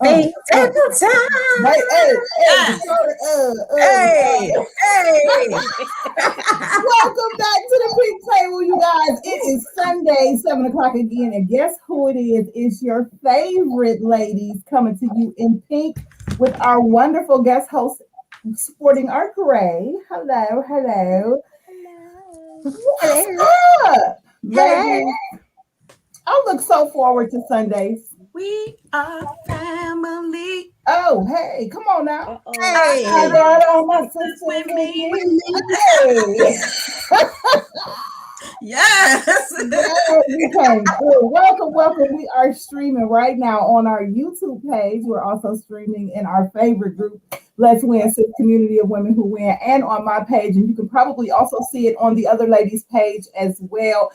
Hey, take the time. Hey. Welcome back to the Pink Table, you guys. It is Sunday, 7 o'clock again, and guess who it is? It's your favorite ladies coming to you in pink with our wonderful guest host sporting our gray. Hello. What's up, ladies? I look so forward to Sundays. We are family. Oh, hey, come on now. Hey. I got all my sisters with me. Hey. Yes. We came through. Welcome. We are streaming right now on our YouTube page. We're also streaming in our favorite group, Let's Win Sis Community of Women Who Win, and on my page. And you can probably also see it on the other ladies' page as well.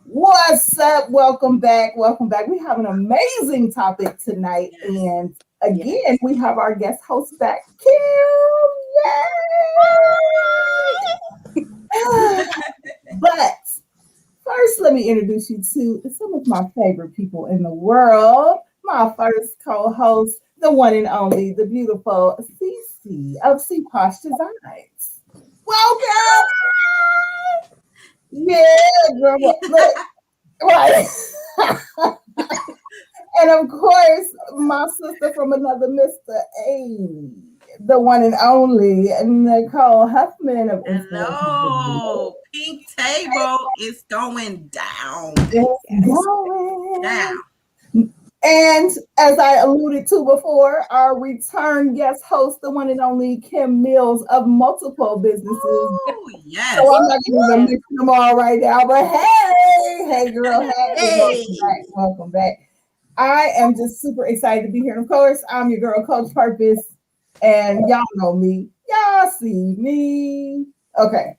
What's up? Welcome back. We have an amazing topic tonight. And again, we have our guest host back, Kim. Yay! But first, let me introduce you to some of my favorite people in the world. My first co-host, the one and only, the beautiful Cece of C Posh Designs. Welcome! Yeah, girl. Look, right. And of course, my sister from another Mr. A, the one and only Nicole Huffman of Hello. Pink Table is going down. It's going down. And as I alluded to before, our return guest host, the one and only Kim Mills of multiple businesses. Ooh, yes. So I'm not going to mix them all right now, but hey girl, hey. Welcome back. I am just super excited to be here. And of course, I'm your girl, Coach Purpose, and y'all know me. Y'all see me. Okay,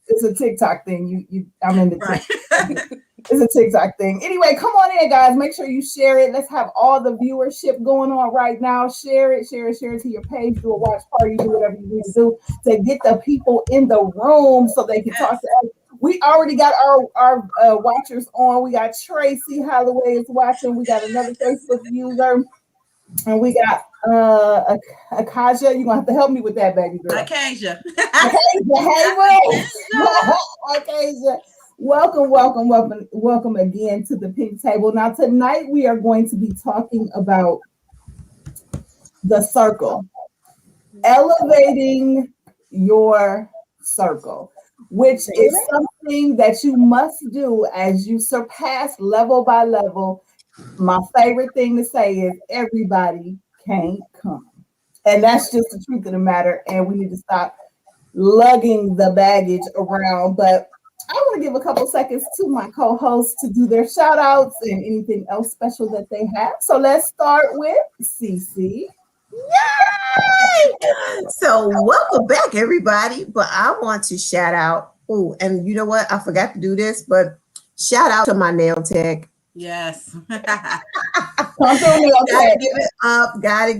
it's a TikTok thing. I'm in the TikTok. It's a TikTok thing. Anyway, come on in, guys. Make sure you share it. Let's have all the viewership going on right now. Share it to your page. Do a watch party. Do whatever you need to do to get the people in the room so they can talk to us. We already got our watchers on. We got Tracy Holloway is watching. We got another Facebook user. And we got Akaja. You're going to have to help me with that, baby girl. Akaja. Akaja. Welcome again to the Pink Table. Now, tonight we are going to be talking about the circle, elevating your circle, which is something that you must do as you surpass level by level. My favorite thing to say is everybody can't come. And that's just the truth of the matter. And we need to stop lugging the baggage around. But I want to give a couple seconds to my co-hosts to do their shout outs and anything else special that they have. So let's start with Cece. Yay! So welcome back, everybody. But I want to shout out. Oh, and you know what? I forgot to do this, but shout out to my nail tech. Yes. Gotta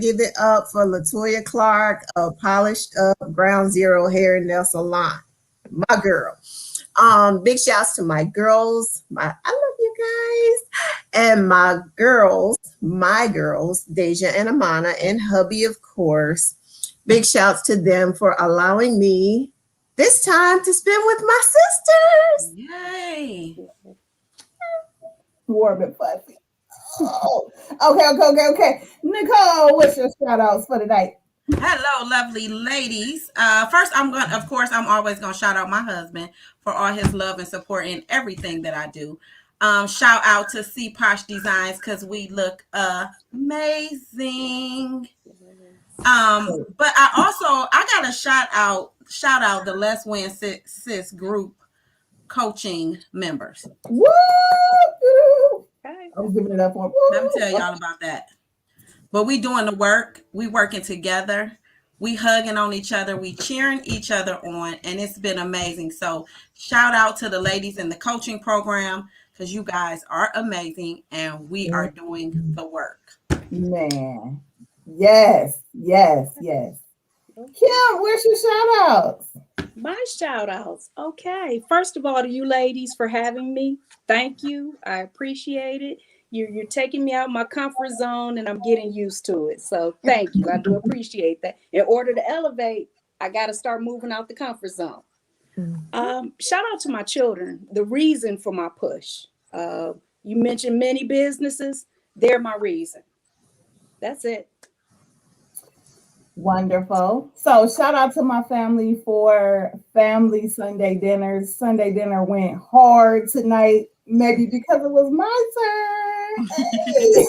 give it up for Latoya Clark of Polished Up Ground Zero Hair and Nail Salon. My girl. Big shouts to my girls. I love you guys. And my girls, Deja and Amana, and hubby, of course. Big shouts to them for allowing me this time to spend with my sisters. Yay. Warm and fuzzy. Oh, okay. Nicole, what's your shout outs for tonight? Hello, lovely ladies. First, I'm always going to shout out my husband for all his love and support in everything that I do. Shout out to C Posh Designs because we look amazing. But I got to shout out the Let's Win Sis group coaching members. Woo! I was giving it up on. Let me tell y'all about that. But we doing the work. We working together. We hugging on each other. We cheering each other on. And it's been amazing. So shout out to the ladies in the coaching program because you guys are amazing and we are doing the work. Man. Yes. Kim, where's your shout outs? My shout outs. Okay. First of all, to you ladies for having me. Thank you. I appreciate it. You're taking me out my comfort zone, and I'm getting used to it. So thank you. I do appreciate that. In order to elevate, I got to start moving out the comfort zone. Shout out to my children. The reason for my push. You mentioned many businesses. They're my reason. That's it. Wonderful. So shout out to my family for family Sunday dinners. Sunday dinner went hard tonight, maybe because it was my turn. Hey.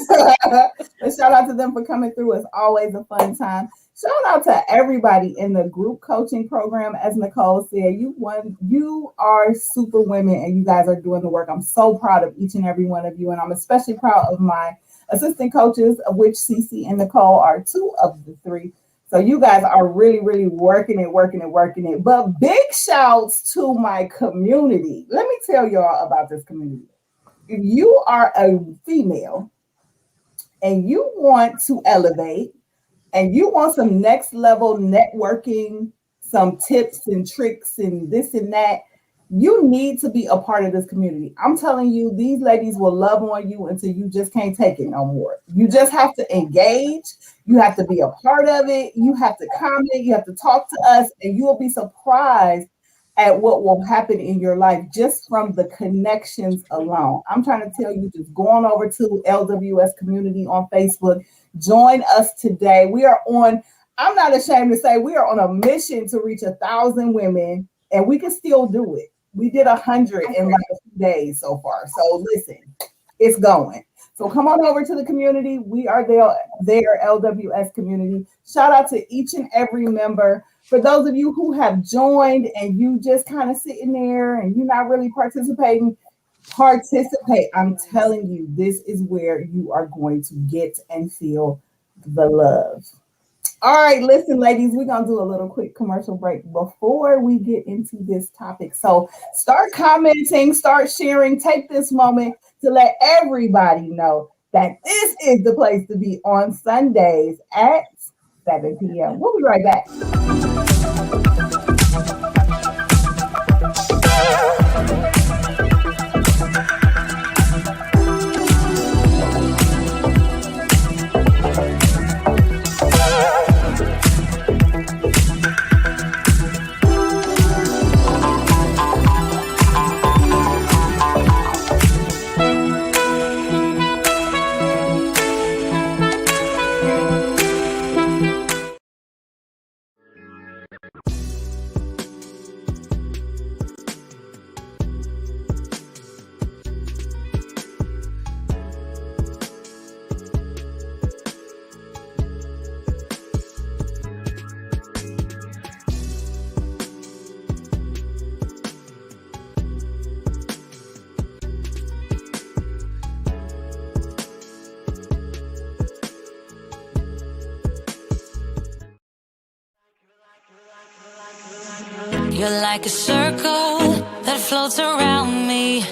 But shout out to them for coming through. It's always a fun time. Shout out to everybody in the group coaching program. As Nicole said, you are super women and you guys are doing the work. I'm so proud of each and every one of you. And I'm especially proud of my assistant coaches, of which Cece and Nicole are two of the three. So you guys are really, really working it. But big shouts to my community. Let me tell y'all about this community. If you are a female and you want to elevate and you want some next level networking, some tips and tricks and this and that, you need to be a part of this community. I'm telling you, these ladies will love on you until you just can't take it no more. You just have to engage. You have to be a part of it. You have to comment. You have to talk to us, and you will be surprised at what will happen in your life just from the connections alone. I'm trying to tell you, just go on over to LWS Community on Facebook. Join us today. We are on, I'm not ashamed to say, we are on a mission to reach 1,000 women, and we can still do it. We did 100 in like a few days so far. So listen, it's going. So come on over to the community. We are there, LWS community. Shout out to each and every member. For those of you who have joined and you just kind of sitting there and you're not really participating, participate. I'm telling you, this is where you are going to get and feel the love. All right, listen, ladies, we're going to do a little quick commercial break before we get into this topic. So start commenting, start sharing, take this moment to let everybody know that this is the place to be on Sundays at 7 p.m. We'll be right back. You're like a circle that floats around me,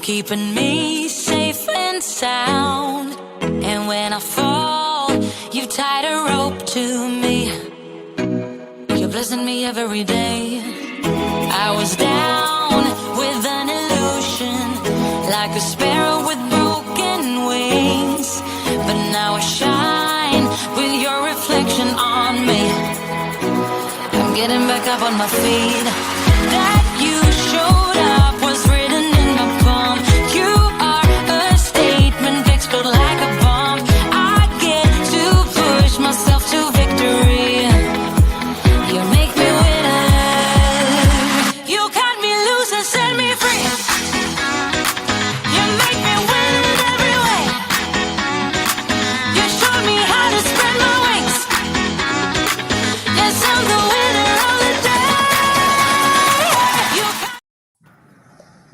keeping me safe and sound. And when I fall, you've tied a rope to me. You're blessing me every day. I was down with an illusion, like a sparrow with broken wings. But now I shine with your reflection on me. I'm getting back up on my feet. That you showed up was written in my palm. You are a statement, explode like a bomb. I get to push myself to victory. You make me winner. You cut me loose and set me free. You make me win in every way. You showed me how to spread my wings. Yes, I'm the winner of the day.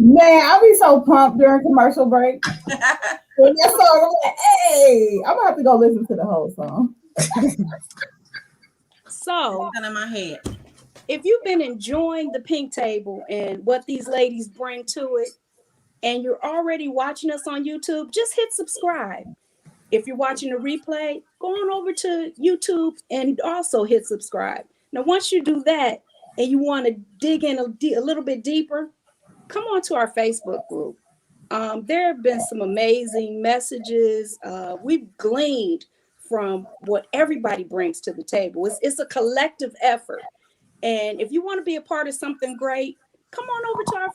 Man, I'll be so pumped during commercial break. When that song, I'm like, hey, I'm gonna have to go listen to the whole song. So, in my head. if you've been enjoying the pink table and what these ladies bring to it, and you're already watching us on YouTube, just hit subscribe. If you're watching a replay, go on over to YouTube and also hit subscribe. Now, once you do that and you want to dig in a little bit deeper, come on to our Facebook group. There have been some amazing messages. We've gleaned from what everybody brings to the table. It's a collective effort. And if you want to be a part of something great, come on over to our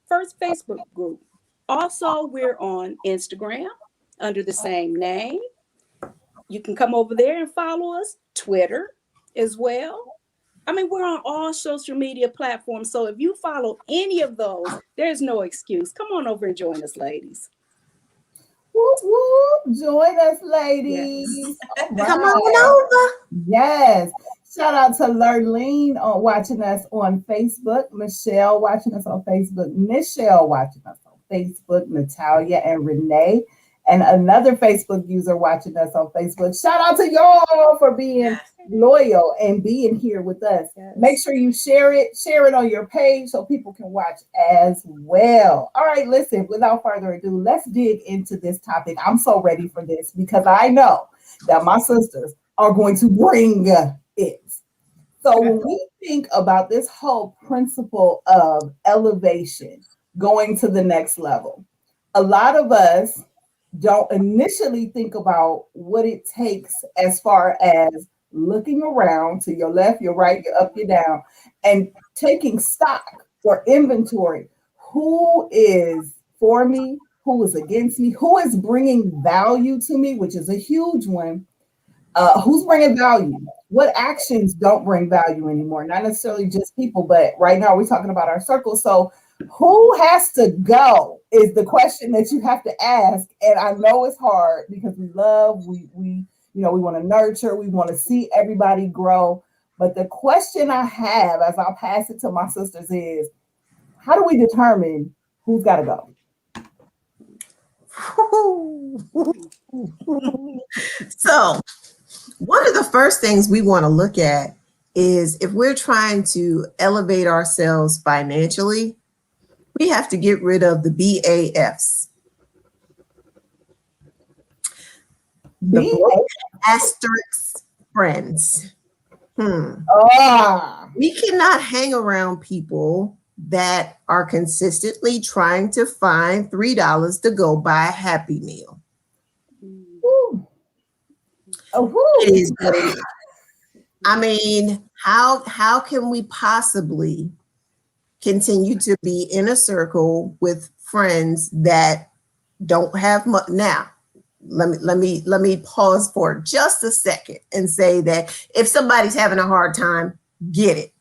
first Facebook group. Also, we're on Instagram under the same name. You can come over there and follow us, Twitter as well. I mean, we're on all social media platforms. So if you follow any of those, there's no excuse. Come on over and join us, ladies. Whoop, whoop. Join us, ladies. Yes. All right. Come on over. Yes. Shout out to Lurleen on watching us on Facebook. Michelle watching us on Facebook. Michelle watching us on Facebook. Natalia and Renee. And another Facebook user watching us on Facebook. Shout out to y'all for being loyal and being here with us. Yes. Make sure you share it on your page so people can watch as well. All right, listen, without further ado, let's dig into this topic. I'm so ready for this because I know that my sisters are going to bring it. So when we think about this whole principle of elevation, going to the next level, a lot of us don't initially think about what it takes as far as looking around to your left, your right, your up, your down, and taking stock or inventory. Who is for me? Who is against me? Who is bringing value to me, which is a huge one. Who's bringing value? What actions don't bring value anymore? Not necessarily just people, but right now we're talking about our circle. So who has to go is the question that you have to ask. And I know it's hard because we love, we want to nurture, we want to see everybody grow. But the question I have as I'll pass it to my sisters is, how do we determine who's got to go? So, one of the first things we want to look at is if we're trying to elevate ourselves financially, we have to get rid of the BAFs. The broke asterisk friends. We cannot hang around people that are consistently trying to find $3 to go buy a Happy Meal. It is what it is. I mean, how can we possibly continue to be in a circle with friends that don't have much? Now, let me pause for just a second and say that if somebody's having a hard time, get it.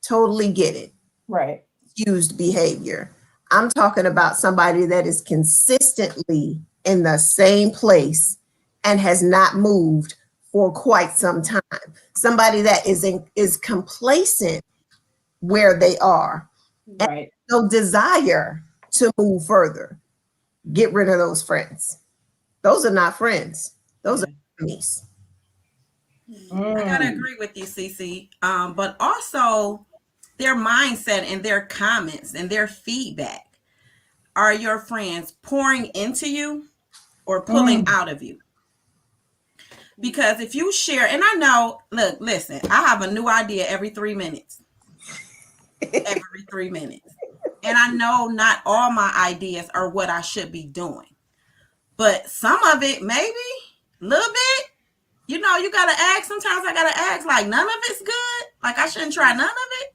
Totally get it. Right. Used behavior. I'm talking about somebody that is consistently in the same place and has not moved for quite some time. Somebody that is complacent where they are. Right. And no desire to move further. Get rid of those friends. Those are not friends. Those are enemies. I gotta agree with you, Cece. But also their mindset and their comments and their feedback. Are your friends pouring into you or pulling out of you? Because if you share, and I know, listen, I have a new idea every 3 minutes. Every 3 minutes. And I know not all my ideas are what I should be doing. But some of it, maybe, a little bit, you got to ask. Sometimes I got to ask, like, none of it's good. Like, I shouldn't try none of it.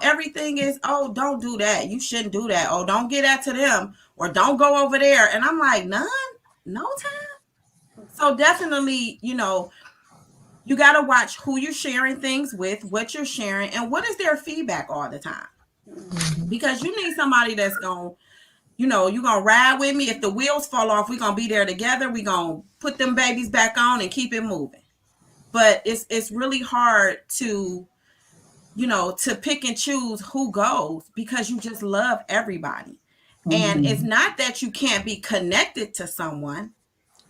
Everything is, oh, don't do that. You shouldn't do that. Oh, don't get that to them. Or don't go over there. And I'm like, none? No time? So definitely, you got to watch who you're sharing things with, what you're sharing, and what is their feedback all the time. Because you need somebody that's going to, you're going to ride with me. If the wheels fall off, we're going to be there together. We're going to put them babies back on and keep it moving. But it's really hard to, to pick and choose who goes because you just love everybody. And it's not that you can't be connected to someone.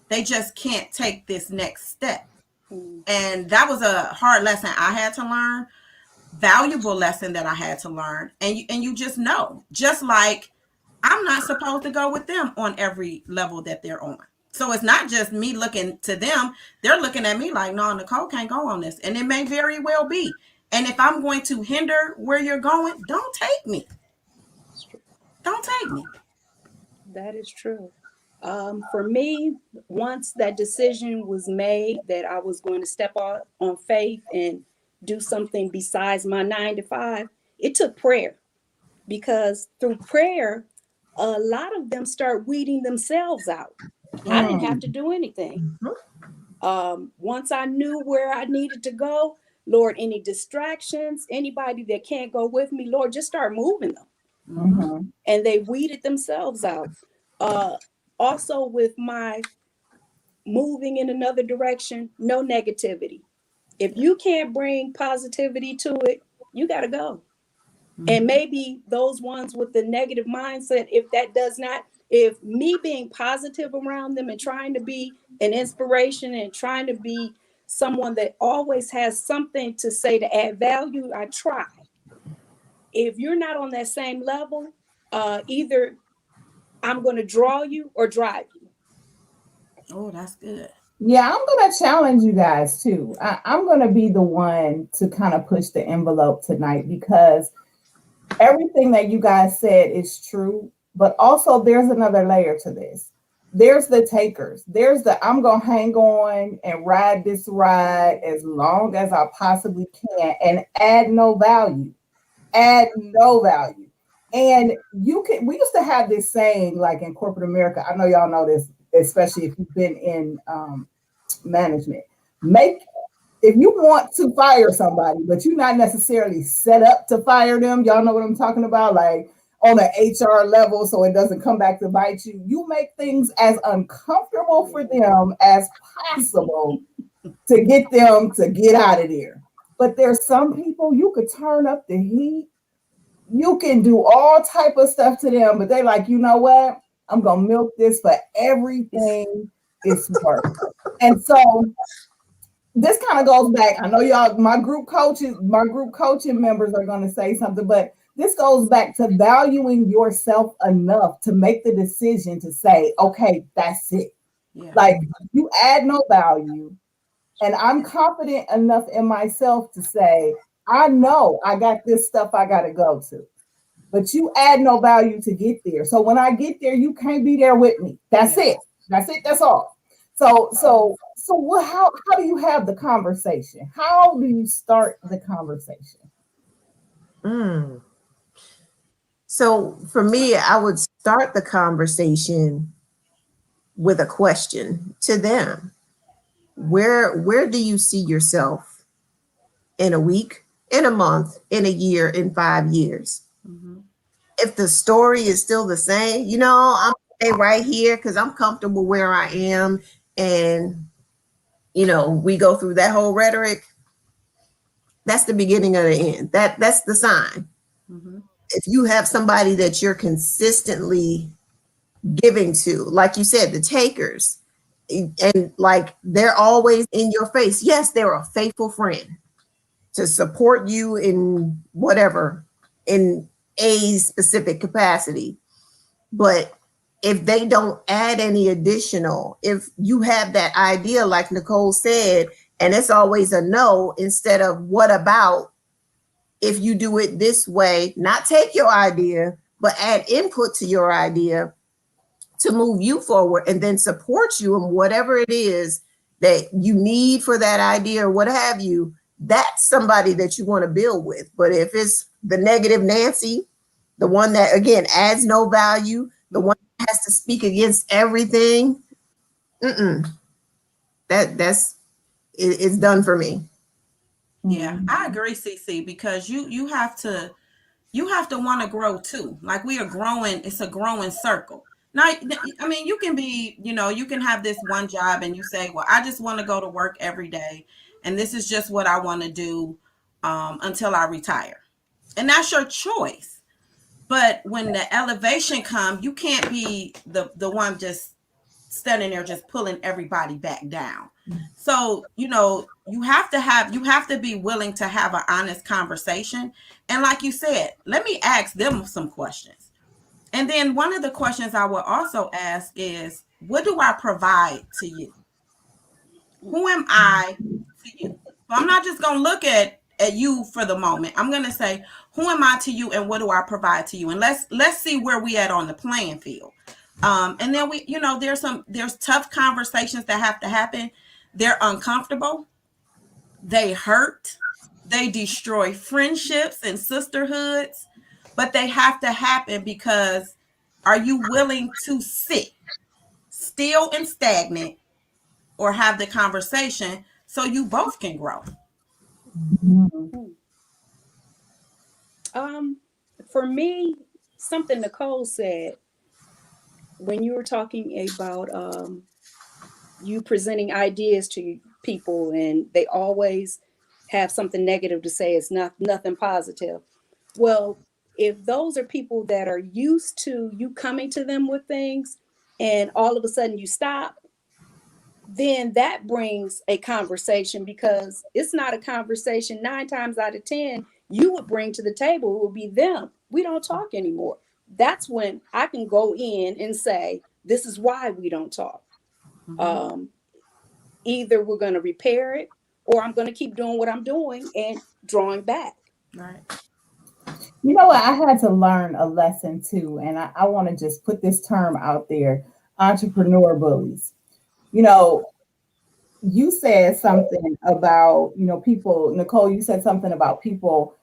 They just can't take this next step. And that was a hard lesson I had to learn, valuable lesson that I had to learn. And you just know, just like I'm not supposed to go with them on every level that they're on. So it's not just me looking to them. They're looking at me like, no, Nicole can't go on this. And it may very well be. And if I'm going to hinder where you're going, don't take me. Don't take me. That is true. For me, once that decision was made that I was going to step out on faith and do something besides my 9 to 5, it took prayer, because through prayer, a lot of them start weeding themselves out. I didn't have to do anything. Once I knew where I needed to go, Lord, any distractions, anybody that can't go with me, Lord, just start moving them. And they weeded themselves out. Uh, Also, with my moving in another direction, no negativity. If you can't bring positivity to it, you got to go. And maybe those ones with the negative mindset, if me being positive around them and trying to be an inspiration and trying to be someone that always has something to say to add value, I try. If you're not on that same level, either I'm going to draw you or drive you. Oh, that's good. Yeah, I'm going to challenge you guys too. I'm going to be the one to kind of push the envelope tonight, because everything that you guys said is true, but also there's another layer to this. There's the takers. There's the I'm going to hang on and ride this ride as long as I possibly can and add no value. Add no value. And we used to have this saying, like in corporate America. I know y'all know this, especially if you've been in management. If you want to fire somebody, but you're not necessarily set up to fire them, y'all know what I'm talking about, like on an HR level, so it doesn't come back to bite you. You make things as uncomfortable for them as possible to get them to get out of there. But there's some people you could turn up the heat. You can do all type of stuff to them, but they like, you know what? I'm gonna milk this for everything it's worth. And so this kind of goes back. I know y'all, my group coaching members are going to say something, but this goes back to valuing yourself enough to make the decision to say, okay, that's it. Yeah. Like, you add no value, and I'm confident enough in myself to say, I know I got this stuff I got to go to, but you add no value to get there. So when I get there, you can't be there with me. That's it. That's it. That's all. So how do you have the conversation? How do you start the conversation? So for me, I would start the conversation with a question to them. Where do you see yourself in a week, in a month, in a year, in 5 years? If the story is still the same, I'm stay right here because I'm comfortable where I am, and we go through that whole rhetoric, that's the beginning of the end. That's the sign. If you have somebody that you're consistently giving to, like you said, the takers, and like they're always in your face. Yes, they're a faithful friend to support you in whatever, in a specific capacity. But if they don't add any additional, if you have that idea, like Nicole said, and it's always a no instead of what about if you do it this way, not take your idea, but add input to your idea to move you forward and then support you in whatever it is that you need for that idea or what have you, that's somebody that you want to build with. But if it's the negative Nancy, the one that, again, adds no value, the one that has to speak against everything, it's done for me. Yeah, I agree, CC, because you have to want to grow too. Like, we are growing, it's a growing circle. Now, I mean, you can be, you can have this one job and you say, well, I just want to go to work every day, and this is just what I want to do until I retire. And that's your choice. But when the elevation comes, you can't be the one just standing there just pulling everybody back down. So, you have to be willing to have an honest conversation. And like you said, let me ask them some questions. And then one of the questions I will also ask is, what do I provide to you? Who am I to you? So I'm not just going to look at you for the moment. I'm going to say, who am I to you and what do I provide to you? And let's see where we at on the playing field. And then there's tough conversations that have to happen. They're uncomfortable. They hurt. They destroy friendships and sisterhoods, but they have to happen because are you willing to sit still and stagnant or have the conversation so you both can grow? For me, something Nicole said when you were talking about you presenting ideas to people and they always have something negative to say, it's not nothing positive. Well, if those are people that are used to you coming to them with things and all of a sudden you stop, then that brings a conversation, because it's not a conversation 9 times out of 10 you would bring to the table. It will be them. We don't talk anymore. That's when I can go in and say, this is why we don't talk. Either we're going to repair it or I'm going to keep doing what I'm doing and drawing back. Right. You know what? I had to learn a lesson too, and I want to just put this term out there: entrepreneur bullies. You know, you said something about, people, Nicole, you said something about people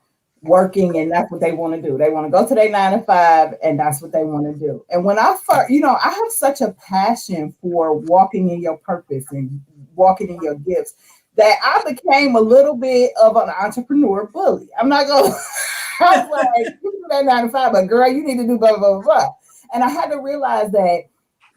working and that's what they want to do. They want to go to their 9 to 5 and that's what they want to do. And when I first, I have such a passion for walking in your purpose and walking in your gifts that I became a little bit of an entrepreneur bully. I'm not going to, I was like, you do that 9 to 5, but girl, you need to do blah, blah, blah. And I had to realize that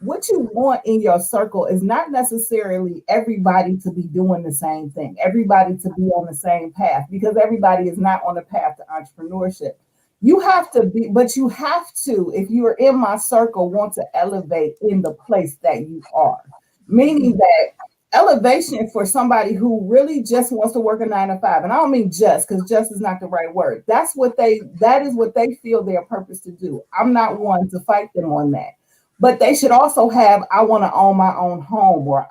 what you want in your circle is not necessarily everybody to be doing the same thing, everybody to be on the same path, because everybody is not on the path to entrepreneurship. You have to be, but you have to, if you are in my circle, want to elevate in the place that you are. Meaning that elevation for somebody who really just wants to work a 9 to 5, and I don't mean just, because just is not the right word. That is what they feel their purpose to do. I'm not one to fight them on that. But they should also have, I want to own my own home, or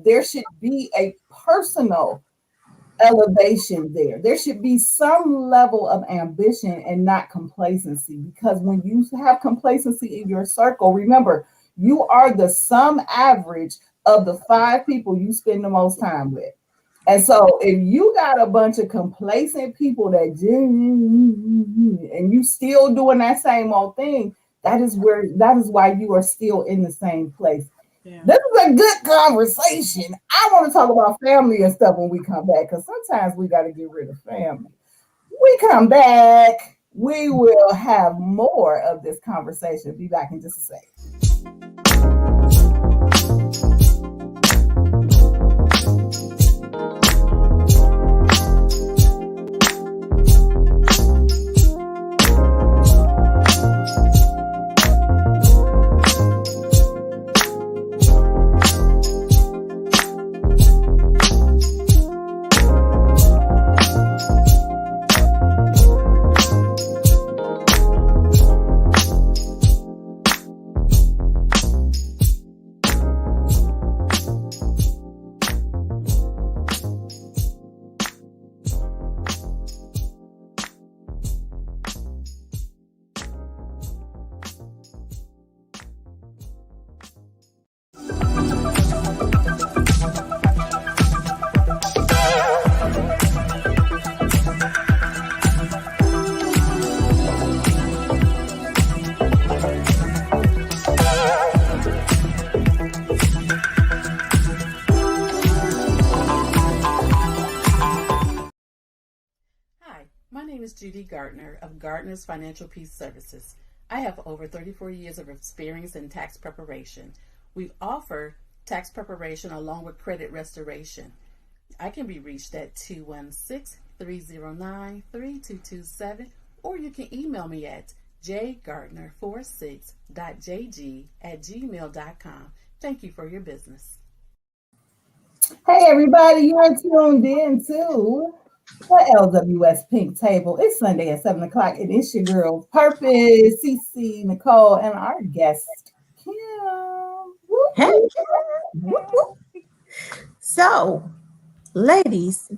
there should be a personal elevation there. There should be some level of ambition and not complacency, because when you have complacency in your circle, remember, you are the sum average of the 5 people you spend the most time with. And so if you got a bunch of complacent people that and you still doing that same old thing, that is why you are still in the same place. Yeah. This is a good conversation. I want to talk about family and stuff when we come back, because sometimes we got to get rid of family. We come back, we will have more of this conversation. Be back in just a second. Judy Gardner of Gardner's Financial Peace Services. I have over 34 years of experience in tax preparation. We offer tax preparation along with credit restoration. I can be reached at 216-309-3227, or you can email me at jgardner46.jg@gmail.com. Thank you for your business. Hey everybody, you're tuned in to the LWS Pink Table. It's Sunday at 7 o'clock, and it's your girl Purpose, CC, Nicole, and our guest Kim. Hey. So, ladies,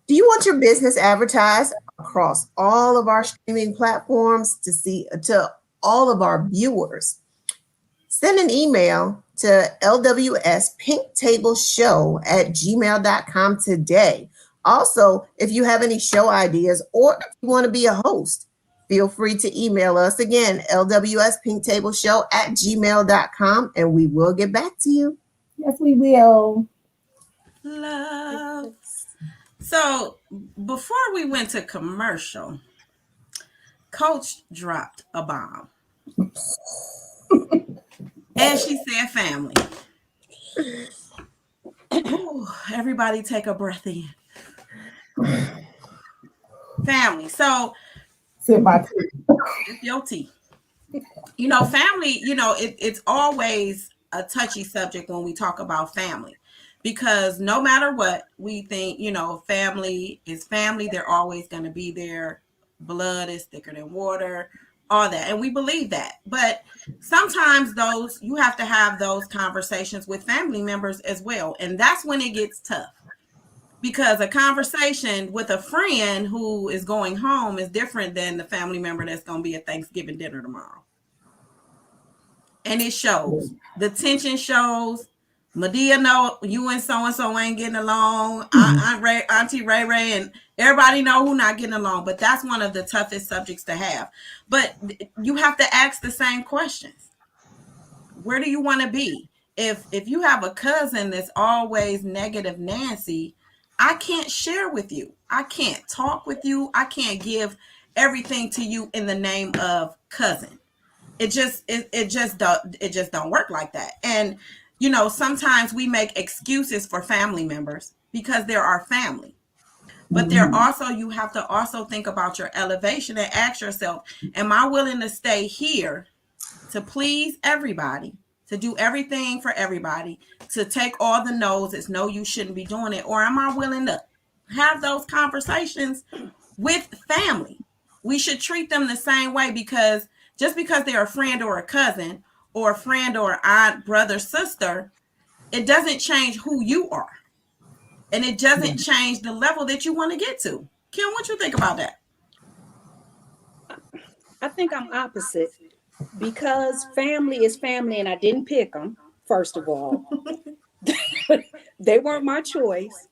do you want your business advertised across all of our streaming platforms to all of our viewers? send an email to lwspinktableshow@gmail.com today. Also, if you have any show ideas or if you want to be a host, feel free to email us again, lwspinktableshow@gmail.com, and we will get back to you. Yes, we will. Love. So before we went to commercial, Coach dropped a bomb. And she said family. Ooh, everybody take a breath in. Family. So Sip my tea. it's your tea. Family, it's always a touchy subject when we talk about family. Because no matter what, we think, family is family. They're always going to be there. Blood is thicker than water, all that. And we believe that. But sometimes you have to have those conversations with family members as well. And that's when it gets tough. Because a conversation with a friend who is going home is different than the family member that's going to be at Thanksgiving dinner tomorrow. And it shows. The tension shows. Medea know you and so ain't getting along. Auntie Ray Ray and everybody know who not getting along. But that's one of the toughest subjects to have. But you have to ask the same questions. Where do you want to be? If you have a cousin that's always negative Nancy, I can't share with you. I can't talk with you. I can't give everything to you in the name of cousin. It just don't work like that. And sometimes we make excuses for family members because they're our family. But you have to also think about your elevation and ask yourself, am I willing to stay here to please everybody, to do everything for everybody, to take all the no's as no, you shouldn't be doing it? Or am I willing to have those conversations with family? We should treat them the same way, because just because they're a friend or a cousin or a friend or aunt, brother, sister, it doesn't change who you are. And it doesn't change the level that you want to get to. Kim, what you think about that? I think I'm opposite, because family is family and I didn't pick them, first of all. They weren't my choice.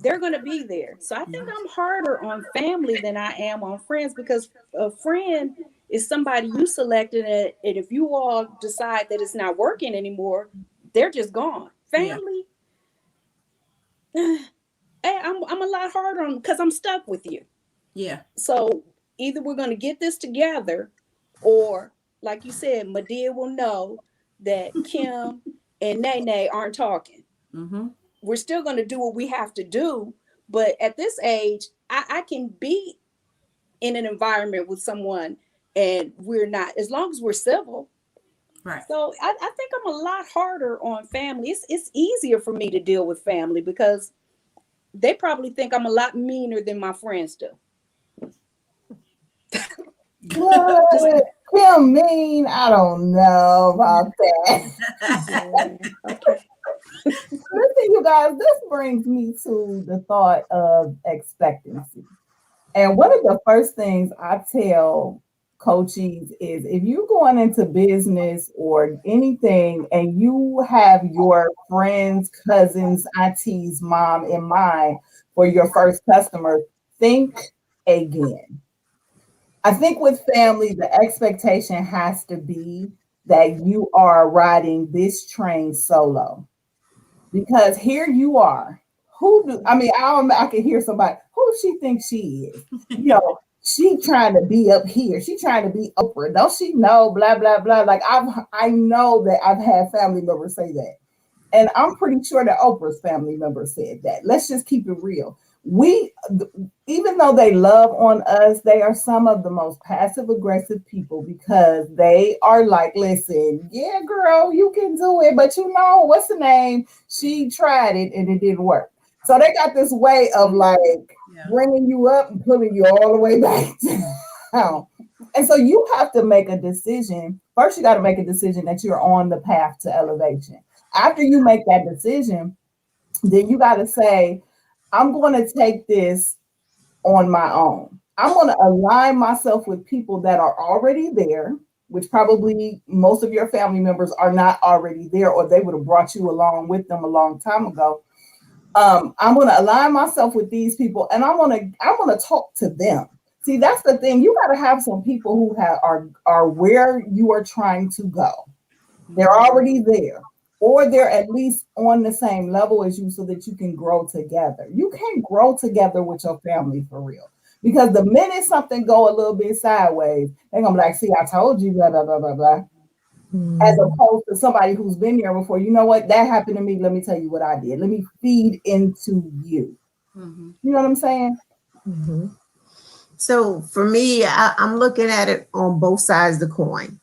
They're going to be there. So I think I'm harder on family than I am on friends, because a friend is somebody you selected, and if you all decide that it's not working anymore, they're just gone. Family, hey, I'm a lot harder on, because I'm stuck with you. Yeah. So either we're going to get this together, or like you said, Medea will know that Kim and Nene aren't talking. Mm-hmm. We're still going to do what we have to do. But at this age, I can be in an environment with someone and we're not, as long as we're civil. Right. So I think I'm a lot harder on family. It's easier for me to deal with family because they probably think I'm a lot meaner than my friends do. What? Kim mean? I don't know about that. Okay. Listen, you guys, this brings me to the thought of expectancy. And one of the first things I tell coaches is, if you're going into business or anything and you have your friends, cousins, aunties, mom in mind for your first customer, think again. I think with family, the expectation has to be that you are riding this train solo. Because here you are. I can hear somebody, who she thinks she is. She trying to be up here. She trying to be Oprah. Don't she know? Blah, blah, blah. Like I know that I've had family members say that. And I'm pretty sure that Oprah's family member said that. Let's just keep it real. Even though they love on us, they are some of the most passive aggressive people, because they are like, listen, yeah, girl, you can do it. But what's the name? She tried it and it didn't work. So they got this way of bringing you up and pulling you all the way back down. And so you have to make a decision. First, you got to make a decision that you're on the path to elevation. After you make that decision, then you got to say, I'm going to take this on my own. I'm going to align myself with people that are already there, which probably most of your family members are not already there, or they would have brought you along with them a long time ago. I'm going to align myself with these people, and I want to talk to them. See, that's the thing. You got to have some people who are where you are trying to go. They're already there, or they're at least on the same level as you, so that you can grow together. You can't grow together with your family for real, because the minute something go a little bit sideways, they're gonna be like, "See, I told you, blah blah blah blah blah." As opposed to somebody who's been there before. You know what? That happened to me. Let me tell you what I did. Let me feed into you. You know what I'm saying? So for me, I'm looking at it on both sides of the coin.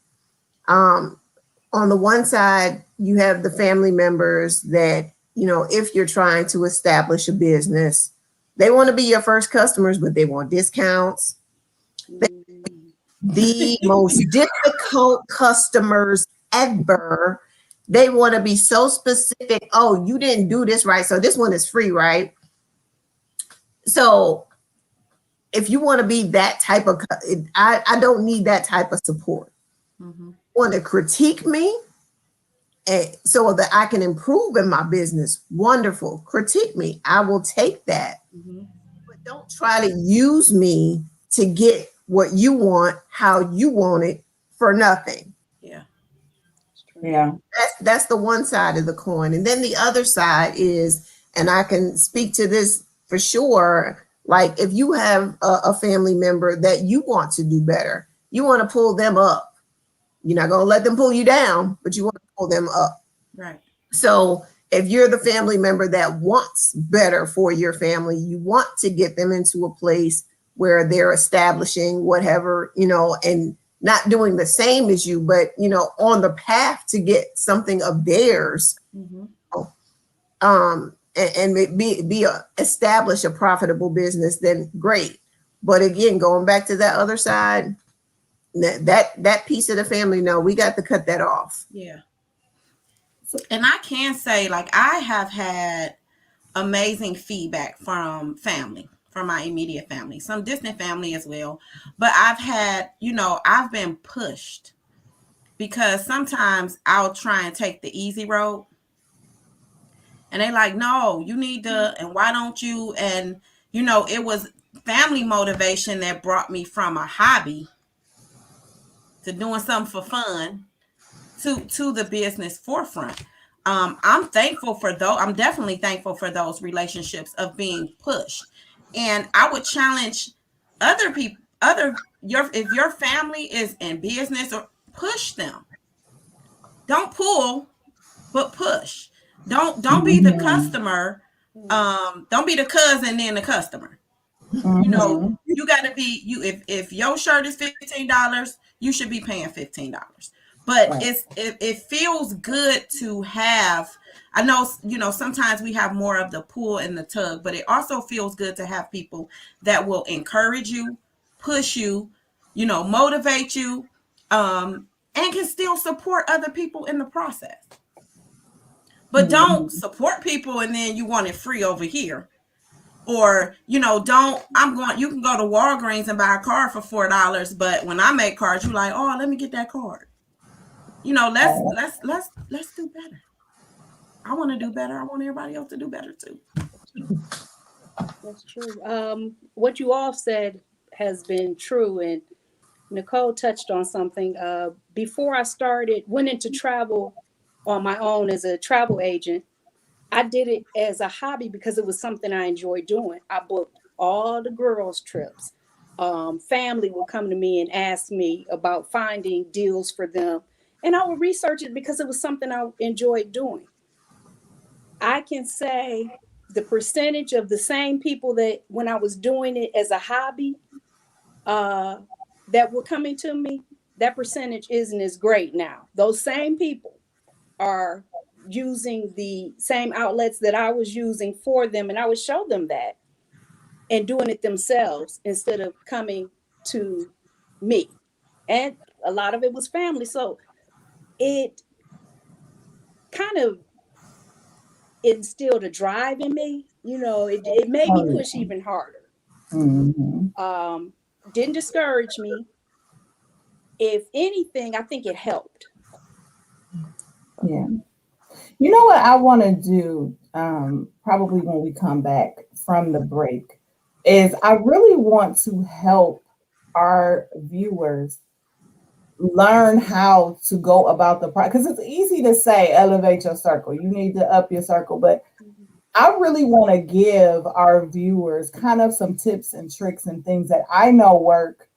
On the one side, you have the family members that, if you're trying to establish a business, they want to be your first customers, but they want discounts. The most difficult customers ever. They want to be so specific. Oh, you didn't do this right, so this one is free, right? So if you want to be that type of, I don't need that type of support. Want to critique me so that I can improve in my business? Wonderful. Critique me. I will take that. But don't try to use me to get what you want, how you want it, for nothing. Yeah. That's the one side of the coin. And then the other side is, and I can speak to this for sure, like if you have a family member that you want to do better, you want to pull them up. You're not going to let them pull you down, but you want to pull them up. Right. So if you're the family member that wants better for your family, you want to get them into a place where they're establishing whatever, and not doing the same as you, but, on the path to get something of theirs, and establish a profitable business, then great. But again, going back to that other side, that piece of the family, no, we got to cut that off. Yeah. And I can say, like, I have had amazing feedback from family, from my immediate family, some distant family as well. But I've had, I've been pushed, because sometimes I'll try and take the easy road. And they like, no, you need to, and why don't you? And, it was family motivation that brought me from a hobby to doing something for fun to the business forefront. I'm thankful for those. I'm definitely thankful for those relationships of being pushed. And I would challenge other people, if your family is in business, or push them. Don't pull, but push. Don't be the customer. Don't be the cousin then the customer. You got to be you. If your shirt is $15, you should be paying $15. But Right. it feels good to have. I know, sometimes we have more of the pull and the tug, but it also feels good to have people that will encourage you, push you, motivate you, and can still support other people in the process. But don't support people and then you want it free over here. Or, you can go to Walgreens and buy a card for $4, but when I make cards, you like, oh, let me get that card. Let's do better. I want to do better. I want everybody else to do better too. That's true. What you all said has been true, and Nicole touched on something. Before I went into travel on my own as a travel agent, I did it as a hobby because it was something I enjoyed doing. I booked all the girls' trips. Family would come to me and ask me about finding deals for them, and I would research it because it was something I enjoyed doing. I can say the percentage of the same people that when I was doing it as a hobby, uh, that were coming to me, that percentage isn't as great now. Those same people are using the same outlets that I was using for them, and I would show them that and doing it themselves instead of coming to me. And a lot of it was family. So it kind of instilled a drive in me. It made me push even harder. Mm-hmm. Didn't discourage me. if anything, I think it helped. Yeah. You know what I want to do, probably when we come back from the break, is I really want to help our viewers learn how to go about the process. Because it's easy to say elevate your circle. You need to up your circle, but I really want to give our viewers kind of some tips and tricks and things that I know work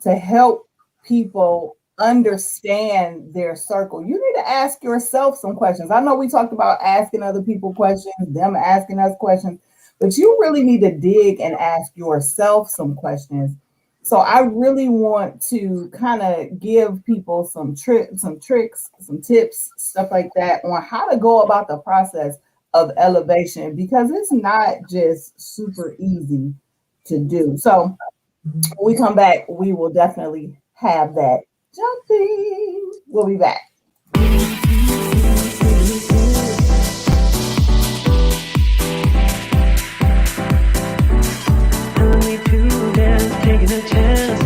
to help people understand their circle. You need to ask yourself some questions. I know we talked about asking other people questions, them asking us questions, but you really need to dig and ask yourself some questions. So I really want to kind of give people some tricks, some tips, stuff like that on how to go about the process of elevation, because it's not just super easy to do. So when we come back, we will definitely have that jumping. We'll be back. Taking a chance.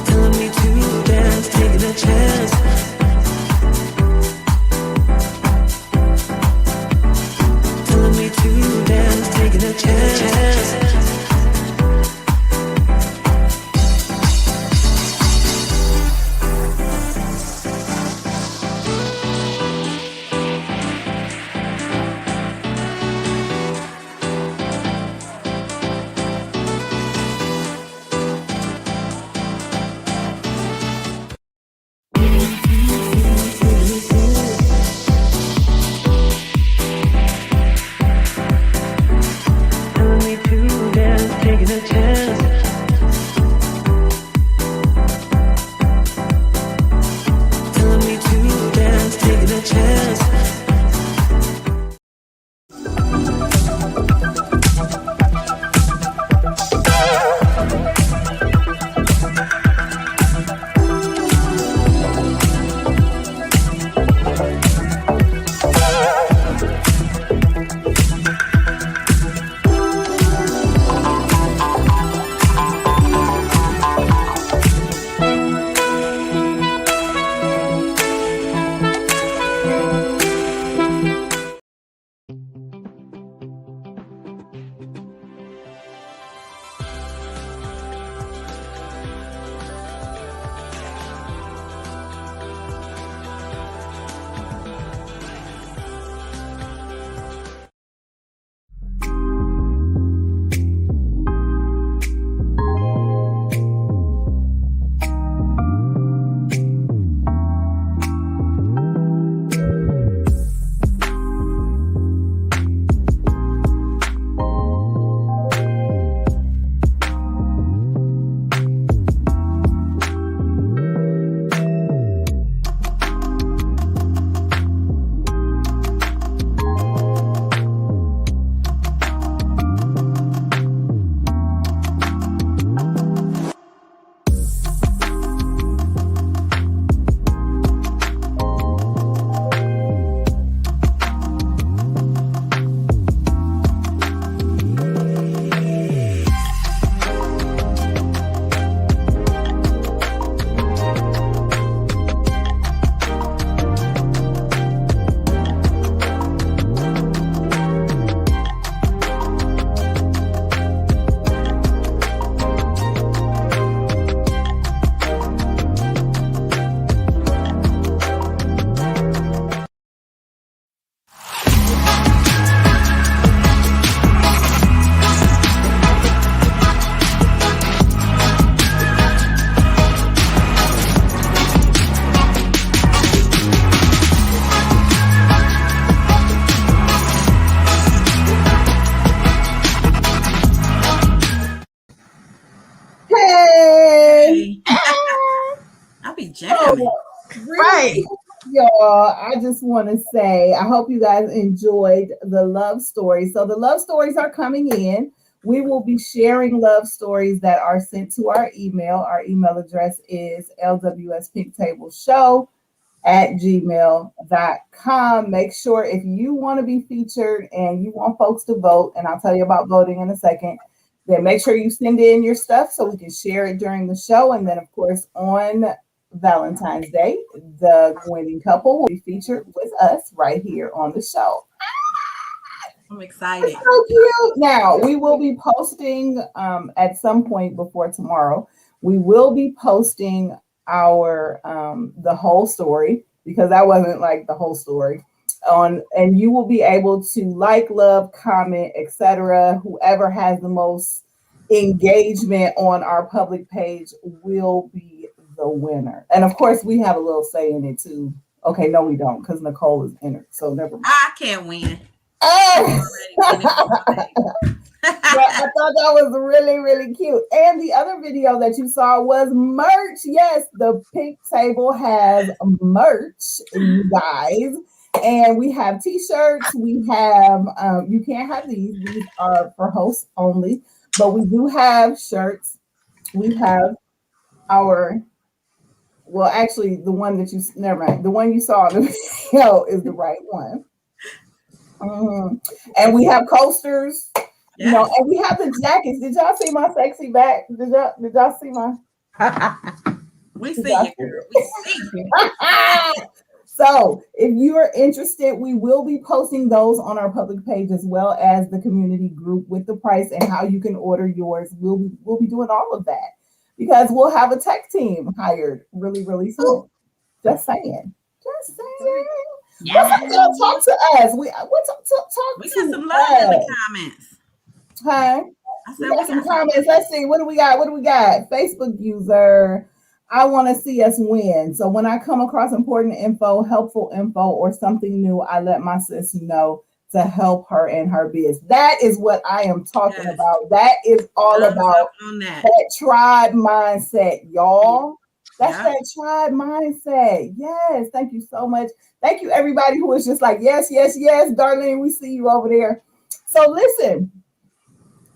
Telling me to dance, taking a chance. Telling me to dance, taking a chance. Taking a chance. Telling me to dance, taking a chance. Hey, I'll be jamming. really, y'all, I just want to say I hope you guys enjoyed the love stories. So the love stories are coming in. We will be sharing love stories that are sent to our email. Our email address is lwspinktable@gmail.com. Make sure if you want to be featured and you want folks to vote, and I'll tell you about voting in a second, Then make sure you send in your stuff so we can share it during the show. And then, of course, on Valentine's Day, the winning couple will be featured with us right here on the show. I'm It's excited. so cute. Now, we will be posting at some point before tomorrow. We will be posting our the whole story, because that wasn't like the whole story on, and you will be able to like, love, comment, etc. Whoever has the most engagement on our public page will be the winner. And of course, we have a little say in it too. Okay, no, we don't, because Nicole is entered. So never mind. I can't win. Oh! I'm already winning. But I thought that was really, really cute. And the other video that you saw was merch. Yes, the pink table has merch, you guys. And we have t-shirts. We have, you can't have these. These are for hosts only. But we do have shirts. We have our, well, actually, the one that you, never mind. The one you saw in the video is the right one. And we have coasters. You know, and we have the jackets. Did y'all see my sexy back? Did y'all see my? We see you, girl. We see you. So, if you are interested, we will be posting those on our public page as well as the community group with the price and how you can order yours. We'll be doing all of that because we'll have a tech team hired really, really soon. Just saying. Just saying. Yeah. Y'all talk to us. We talk We to got some love in us. the comments. Hi. I said We got some comments. Let's see. What do we got? Facebook user. I want to see us win. So when I come across important info, helpful info, or something new, I let my sis know to help her in her biz. That is what I am talking about. That is all about that tribe mindset, y'all. That's that tribe mindset. Yes. Thank you so much. Thank you, everybody who is just like, yes, yes, yes, Darlene, we see you over there. So listen,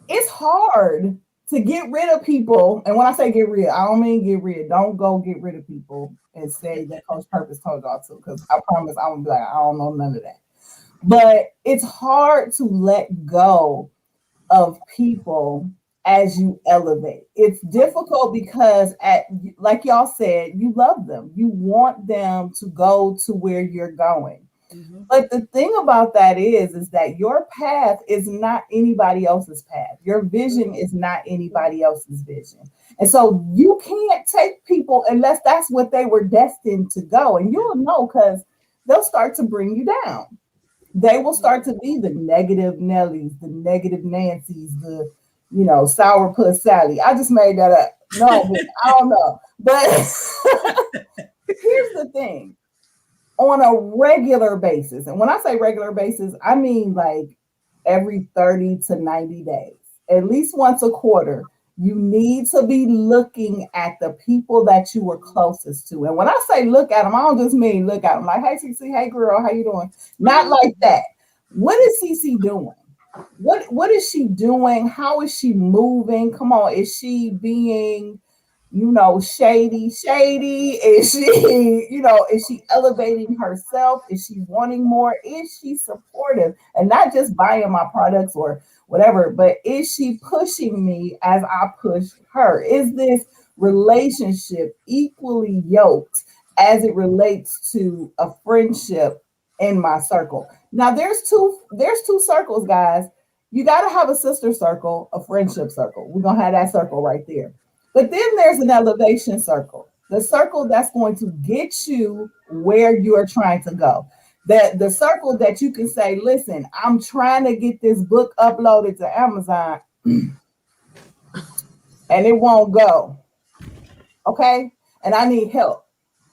it's hard to get rid of people. And when I say get rid, I don't mean get rid. Don't go get rid of people and say that Coach Purpose told y'all to, because I promise I'm gonna be like, I don't know none of that. But it's hard to let go of people as you elevate. It's difficult because, like y'all said, you love them. You want them to go to where you're going. Mm-hmm. But the thing about that is that your path is not anybody else's path. Your vision is not anybody else's vision. And so you can't take people unless that's what they were destined to go. And you'll know because they'll start to bring you down. They will start to be the negative Nellies, the negative Nancys, the, sourpuss Sally. I just made that up. No, I don't know. But here's the thing. On a regular basis, and when I say regular basis, I mean like every 30 to 90 days, at least once a quarter, you need to be looking at the people that you were closest to. And when I say look at them, I don't just mean look at them like, hey, CC, hey, girl, how you doing? Not like that. What is CC doing? What is she doing? How is she moving? Come on, is she being shady? Is she, is she elevating herself? Is she wanting more? Is she supportive? And not just buying my products or whatever, but is she pushing me as I push her? Is this relationship equally yoked as it relates to a friendship in my circle? Now there's two circles, guys. You got to have a sister circle, a friendship circle. We're going to have that circle right there. But then there's an elevation circle, the circle that's going to get you where you're trying to go. The circle that you can say, listen, I'm trying to get this book uploaded to Amazon and it won't go. Okay? And I need help.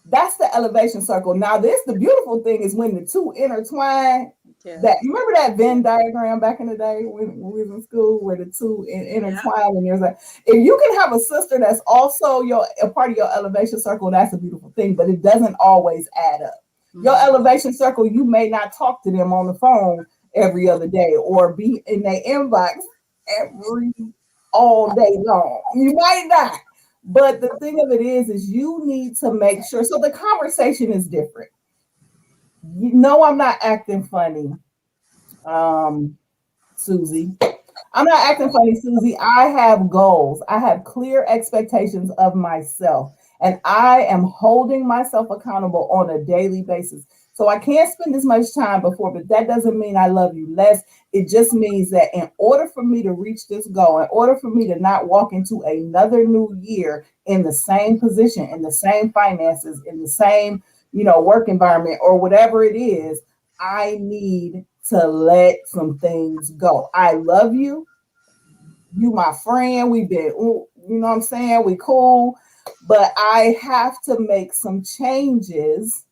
That's the elevation circle. Now, the beautiful thing is when the two intertwine. Yeah. That, you remember that Venn diagram back in the day when we was in school where the two intertwine, and there's like, if you can have a sister that's also a part of your elevation circle, that's a beautiful thing, but it doesn't always add up. Mm-hmm. Your elevation circle, you may not talk to them on the phone every other day or be in their inbox all day long. You might not. But the thing of it is you need to make sure. So the conversation is different. I'm not acting funny, Susie. I'm not acting funny, Susie. I have goals. I have clear expectations of myself, and I am holding myself accountable on a daily basis. So I can't spend as much time before, but that doesn't mean I love you less. It just means that in order for me to reach this goal, in order for me to not walk into another new year in the same position, in the same finances, in the same, work environment or whatever it is, I need to let some things go. I love you. You my friend. We've been, what I'm saying? We cool. But I have to make some changes.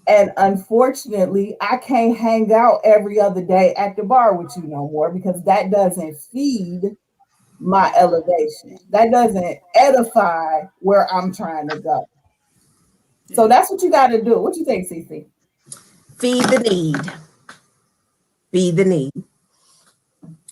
And unfortunately, I can't hang out every other day at the bar with you no more because that doesn't feed my elevation. That doesn't edify where I'm trying to go. So that's what you got to do. What you think, Cece? Feed the need. Feed the need.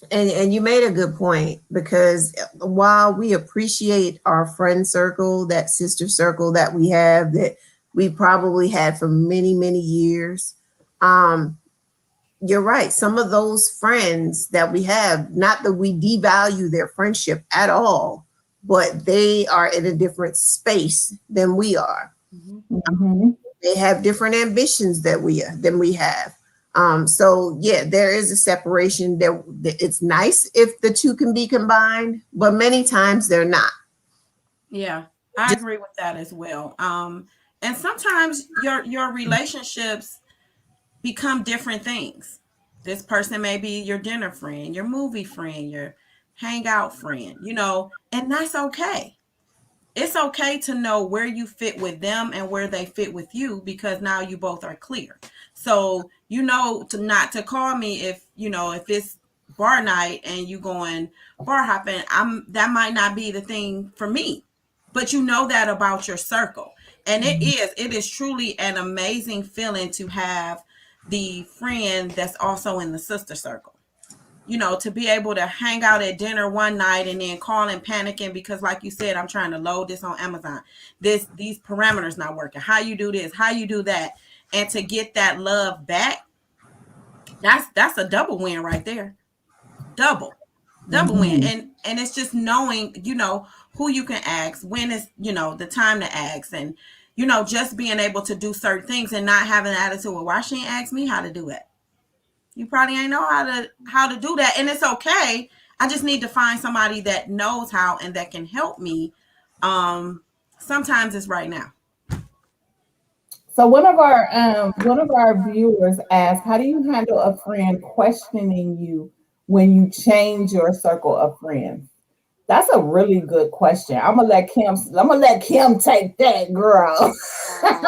And you made a good point, because while we appreciate our friend circle, that sister circle that we have, that we probably had for many, many years, you're right. Some of those friends that we have, not that we devalue their friendship at all, but they are in a different space than we are. Mm-hmm. They have different ambitions than we have. So yeah, there is a separation. That it's nice if the two can be combined, but many times they're not. Yeah, I agree with that as well. And sometimes your relationships become different things. This person may be your dinner friend, your movie friend, your hangout friend, and that's okay. It's okay to know where you fit with them and where they fit with you, because now you both are clear. So to not to call me if it's bar night and you going bar hopping. That might not be the thing for me, but you know that about your circle. And it is truly an amazing feeling to have the friend that's also in the sister circle, to be able to hang out at dinner one night and then call and panicking because, like you said, I'm trying to load this on Amazon. These parameters not working. How you do this? How you do that? And to get that love back, that's a double win right there. Double, double win. Mm-hmm. And it's just knowing, who you can ask, when is, the time to ask, and just being able to do certain things and not having an attitude. Well, why she ain't ask me how to do it? You probably ain't know how to do that, and it's okay. I just need to find somebody that knows how and that can help me. Sometimes it's right now. So one of our viewers asked, "How do you handle a friend questioning you when you change your circle of friends?" That's a really good question. I'm gonna let Kim take that, girl. Let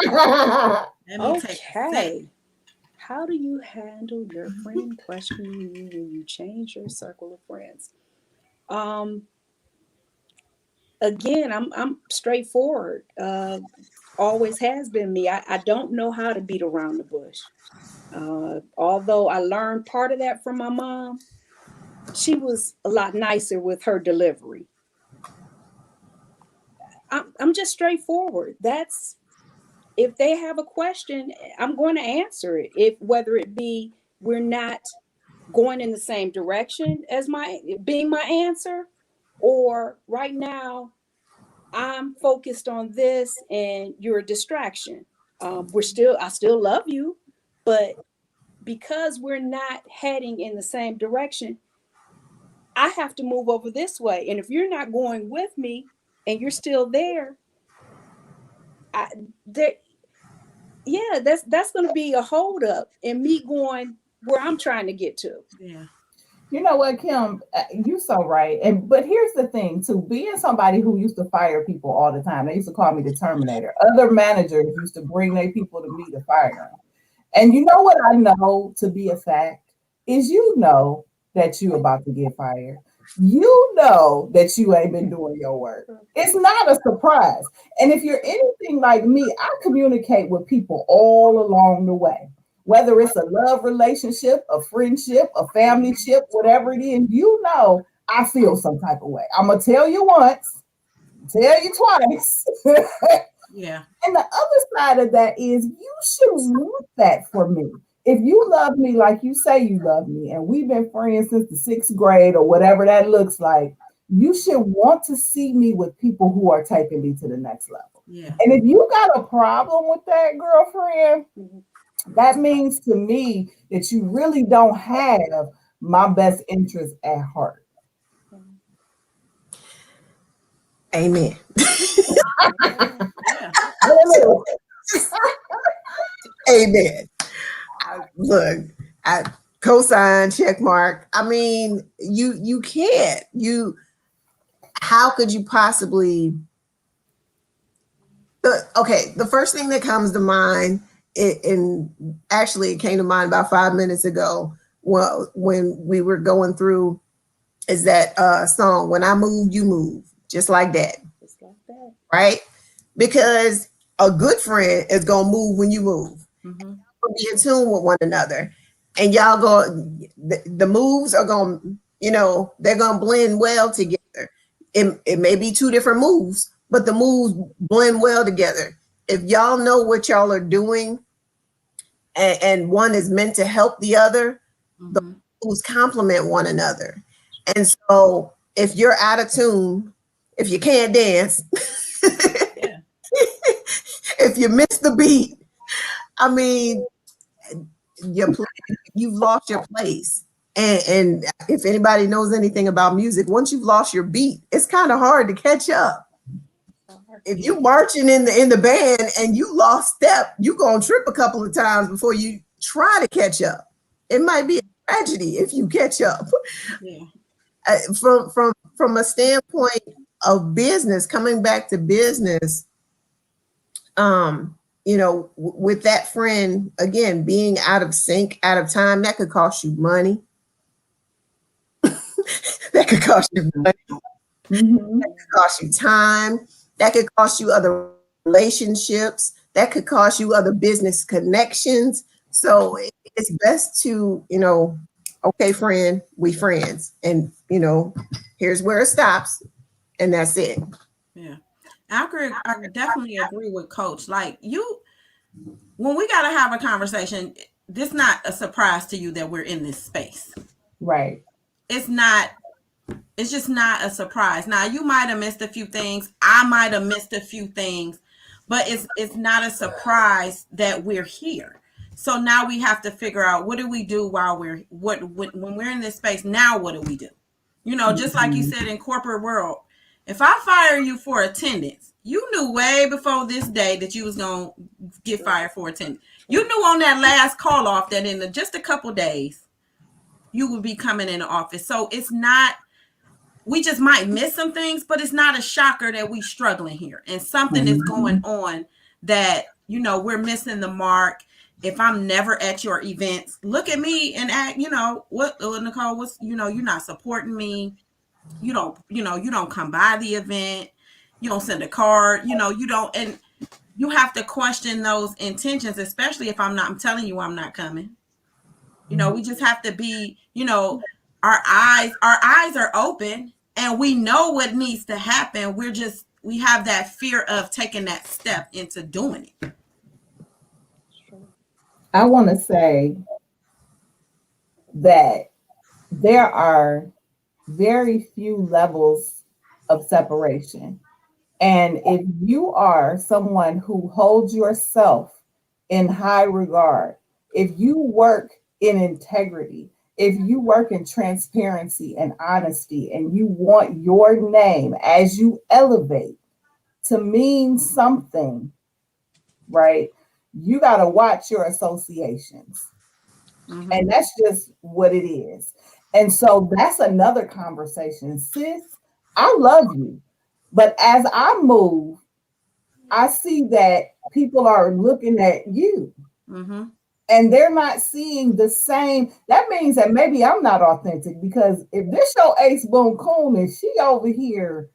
me take a sip. Okay. How do you handle your friend questioning you when you change your circle of friends? Um, Again, I'm straightforward. Always has been me. I don't know how to beat around the bush. Although I learned part of that from my mom, she was a lot nicer with her delivery. I'm just straightforward. That's if they have a question, I'm going to answer it. If whether it be we're not going in the same direction as my being my answer, or right now I'm focused on this and you're a distraction. I still love you, but because we're not heading in the same direction, I have to move over this way. And if you're not going with me and you're still there, I there yeah, that's going to be a holdup in me going where I'm trying to get to. Yeah. You know what, Kim? You so right. But here's the thing, too. Being somebody who used to fire people all the time, they used to call me the Terminator. Other managers used to bring their people to me to fire them. And you know what I know to be a fact is you know that you about to get fired. You know that you ain't been doing your work. It's not a surprise. And if you're anything like me, I communicate with people all along the way. Whether it's a love relationship, a friendship, a family ship, whatever it is, you know I feel some type of way. I'm gonna tell you once, tell you twice. Yeah. And the other side of that is you should want that for me. if you love me like you say you love me, and we've been friends since the 6th grade or whatever that looks like, you should want to see me with people who are taking me to the next level. Yeah. And if you got a problem with that, girlfriend, that means to me that you really don't have my best interest at heart. Amen. Yeah. Amen. Look, I cosign, check mark. I mean, you can't. How could you possibly okay, the first thing that comes to mind, and actually it came to mind about 5 minutes ago, well, when we were going through, is that song, When I Move, You Move, just like that. Just like that. Right? Because a good friend is gonna move when you move. Mm-hmm. Be in tune with one another. And y'all go, the moves are gonna, they're gonna blend well together. It may be two different moves, but the moves blend well together. If y'all know what y'all are doing, and one is meant to help the other, the moves complement one another. And so if you're out of tune, if you can't dance, Yeah. if you miss the beat, I mean, you've lost your place. And if anybody knows anything about music, once you've lost your beat, it's kind of hard to catch up. If you marching in the band and you lost step, you gonna trip a couple of times before you try to catch up. It might be a tragedy if you catch up. Yeah. From a standpoint of business, coming back to business, with that friend, again, being out of sync, out of time, that could cost you money. That could cost you money. Mm-hmm. That could cost you time. That could cost you other relationships. That could cost you other business connections. So it's best to, okay, friend, we friends. And, here's where it stops. And that's it. Yeah. I definitely agree with Coach. Like when we got to have a conversation, this not a surprise to you that we're in this space. Right. It's not. It's just not a surprise. Now you might have missed a few things. I might have missed a few things, but it's not a surprise that we're here. So now we have to figure out, what do we do while when we're in this space. Now what do we do? Just like you said, in corporate world, if I fire you for attendance, you knew way before this day that you was going to get fired for attendance. You knew on that last call off that in just a couple days, you would be coming in the office. So it's not, we just might miss some things, but it's not a shocker that we struggling here. And something is going on that, we're missing the mark. If I'm never at your events, look at me and act, what, Nicole, what's, you're not supporting me. You don't come by the event. You don't send a card, you don't. And you have to question those intentions, especially if I'm telling you I'm not coming. We just have to be, our eyes are open and we know what needs to happen. We have that fear of taking that step into doing it. I want to say that there are very few levels of separation. And if you are someone who holds yourself in high regard, if you work in integrity, if you work in transparency and honesty, and you want your name as you elevate to mean something, right? You got to watch your associations. Mm-hmm. And that's just what it is. And so that's another conversation. Sis, I love you. But as I move, I see that people are looking at you. Mm-hmm. And they're not seeing the same. That means that maybe I'm not authentic, because if this your ace boom coon and she over here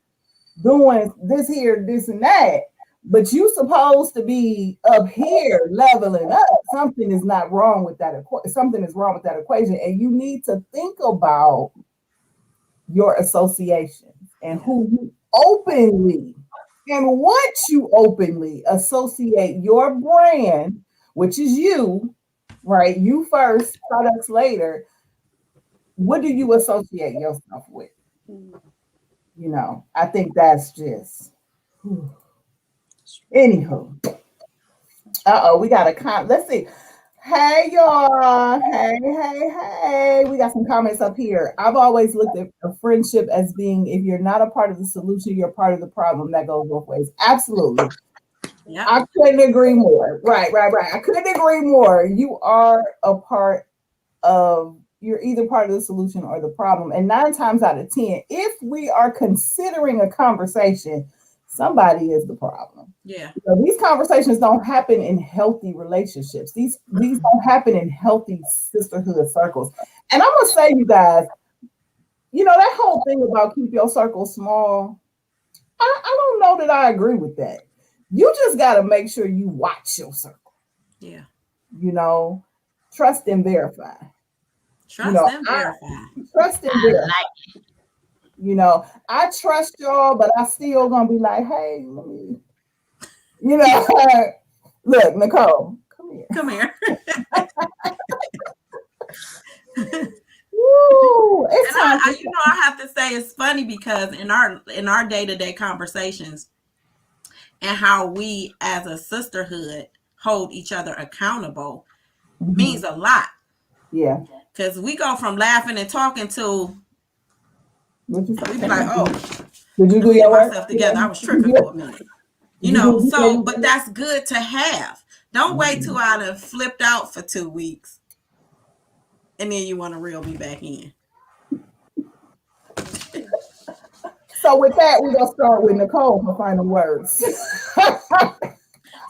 doing this here, this and that, but you supposed to be up here leveling up, something is not wrong with that. Something is wrong with that equation. And you need to think about your associations and who you openly and what you openly associate your brand, which is you, right? You first, products later. What do you associate yourself with? Mhm. I think that's just, anywho. We got a let's see. Hey y'all. Hey. We got some comments up here. I've always looked at a friendship as being, if you're not a part of the solution, you're part of the problem. That goes both ways. Absolutely. Yeah. I couldn't agree more. Right. I couldn't agree more. You are a part of, you're either part of the solution or the problem. And 9 times out of 10, if we are considering a conversation, somebody is the problem. Yeah. These conversations don't happen in healthy relationships. These don't happen in healthy sisterhood circles. And I'm gonna say, you guys, that whole thing about keep your circle small, I don't know that I agree with that. You just gotta make sure you watch your circle. Yeah. Trust and verify. Trust and verify. Trust and verify. I trust y'all, but I still gonna be like, hey, let me, look, Nicole, come here. Come here. Woo, it's And time. I have to say it's funny because in our day-to-day conversations and how we as a sisterhood hold each other accountable means a lot. Yeah. Because we go from laughing and talking to we be like, did you do get your work? myself together. I was tripping for a minute. But that's good to have. Don't wait till I done flipped out for 2 weeks and then you want to reel me back in. So with that, we're gonna start with Nicole for final words.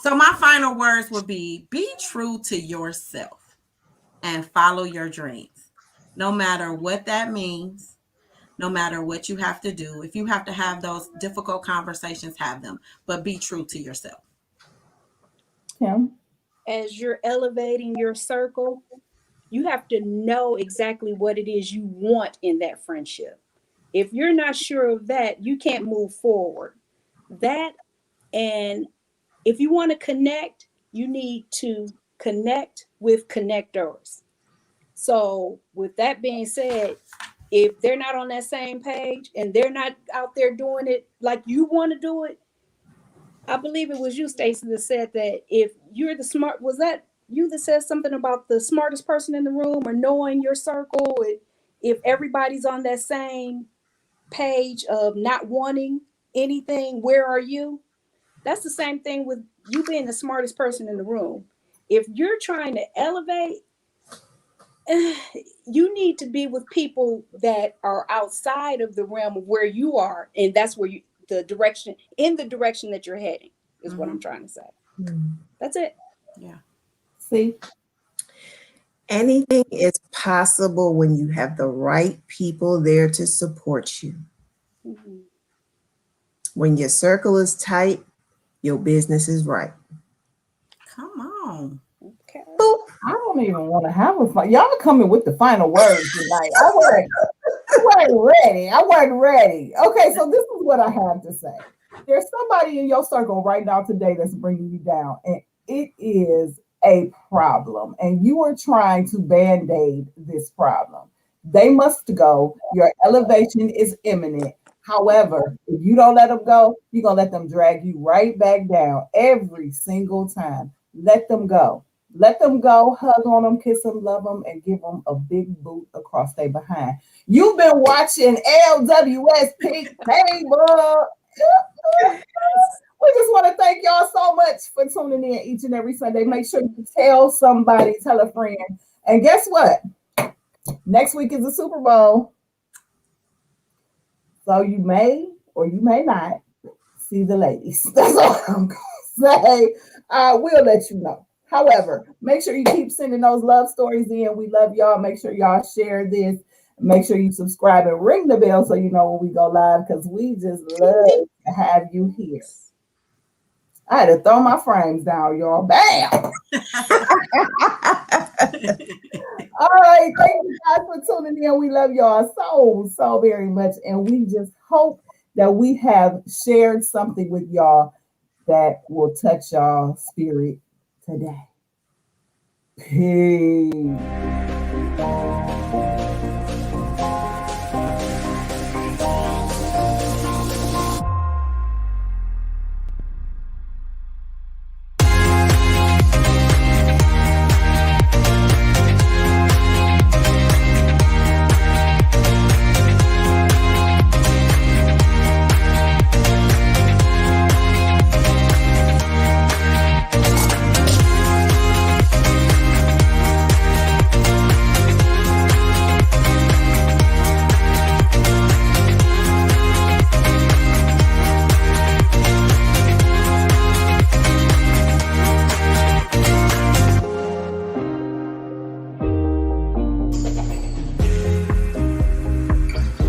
So my final words would be true to yourself and follow your dreams. No matter what that means, no matter what you have to do. If you have to have those difficult conversations, have them, but be true to yourself. Kim? As you're elevating your circle, you have to know exactly what it is you want in that friendship. If you're not sure of that, you can't move forward. That, and if you want to connect, you need to connect with connectors. So, with that being said, if they're not on that same page and they're not out there doing it like you want to do it, I believe it was you, Stacey, that said that if you're the smart, was that you that said something about the smartest person in the room or knowing your circle? If everybody's on that same page of not wanting anything, where are you? That's the same thing with you being the smartest person in the room. If you're trying to elevate, you need to be with people that are outside of the realm of where you are, and that's where you the direction that you're heading is what I'm trying to say. That's it. Yeah. See, anything is possible when you have the right people there to support you. Mm-hmm. When your circle is tight, your business is right. Come on. Okay. Boop. I don't even want to have a fight. Y'all are coming with the final words tonight. I wasn't ready. Okay, so this is what I have to say. There's somebody in your circle right now today that's bringing you down, and it is a problem. And you are trying to band-aid this problem. They must go. Your elevation is imminent. However, if you don't let them go, you're going to let them drag you right back down every single time. Let them go. Let them go, hug on them, kiss them, love them, and give them a big boot across their behind. You've been watching LWS Pink Table. We just want to thank y'all so much for tuning in each and every Sunday. Make sure you tell somebody, tell a friend. And guess what? Next week is the Super Bowl. So you may or you may not see the ladies. That's all I'm going to say. We'll let you know. However, make sure you keep sending those love stories in. We love y'all. Make sure y'all share this. Make sure you subscribe and ring the bell so you know when we go live, because we just love to have you here. I had to throw my frames down, y'all. Bam! All right. Thank you guys for tuning in. We love y'all so very much. And we just hope that we have shared something with y'all that will touch y'all spirit today. Peace.